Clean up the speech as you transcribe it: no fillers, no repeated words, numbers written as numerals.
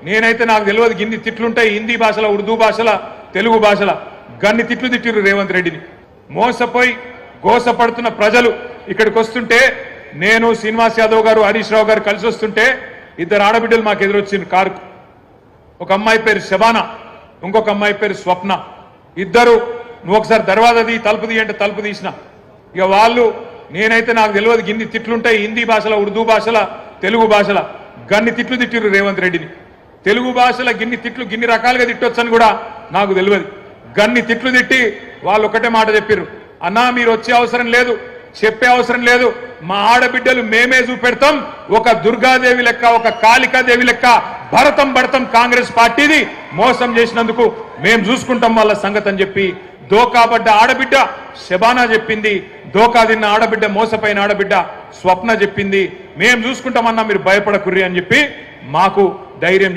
నేనైతే నాకు తెలియదు గిన్ని తిట్లుంటాయి హిందీ భాషల ఉర్దూ భాషల తెలుగు భాషల గన్ని తిట్లు తిట్టిరు రేవంత్ రెడ్డిని మోసపోయి గోసపడుతున్న ప్రజలు ఇక్కడికి వస్తుంటే నేను శ్రీనివాస్ యాదవ్ గారు హరీష్ రావు గారు కలిసి వస్తుంటే ఇద్దరు ఆడబిడ్డలు మాకు ఎదురొచ్చింది కారుకు ఒక అమ్మాయి పేరు శబానా ఇంకొక అమ్మాయి పేరు స్వప్న ఇద్దరు నువ్వు ఒకసారి దర్వాజా తీ తలుపు తీ అంటే తలుపు తీసిన ఇక వాళ్ళు నేనైతే నాకు తెలియదు గిన్ని తిట్లుంటాయి హిందీ భాషల ఉర్దూ భాషల తెలుగు భాషల గన్ని తిట్లు తిట్టిరు రేవంత్ రెడ్డిని తెలుగు భాషల గిన్ని తిట్లు గిన్ని రకాలుగా తిట్టొచ్చని కూడా నాకు తెలియదు గన్ని తిట్లు తిట్టి వాళ్ళు ఒకటే మాట చెప్పారు అన్నా మీరు వచ్చే అవసరం లేదు చెప్పే అవసరం లేదు మా ఆడబిడ్డలు మేమే చూపెడతాం ఒక దుర్గాదేవి లెక్క ఒక కాళికాదేవి లెక్క భరతం భరతం కాంగ్రెస్ పార్టీది మోసం చేసినందుకు మేము చూసుకుంటాం వాళ్ళ సంగతి అని చెప్పి దోకాబడ్డ ఆడబిడ్డ శబానా చెప్పింది దోకా తిన్న ఆడబిడ్డ మోసపోయిన ఆడబిడ్డ స్వప్న చెప్పింది మేము చూసుకుంటామన్నా మీరు భయపడకుర్రి అని చెప్పి మాకు ధైర్యం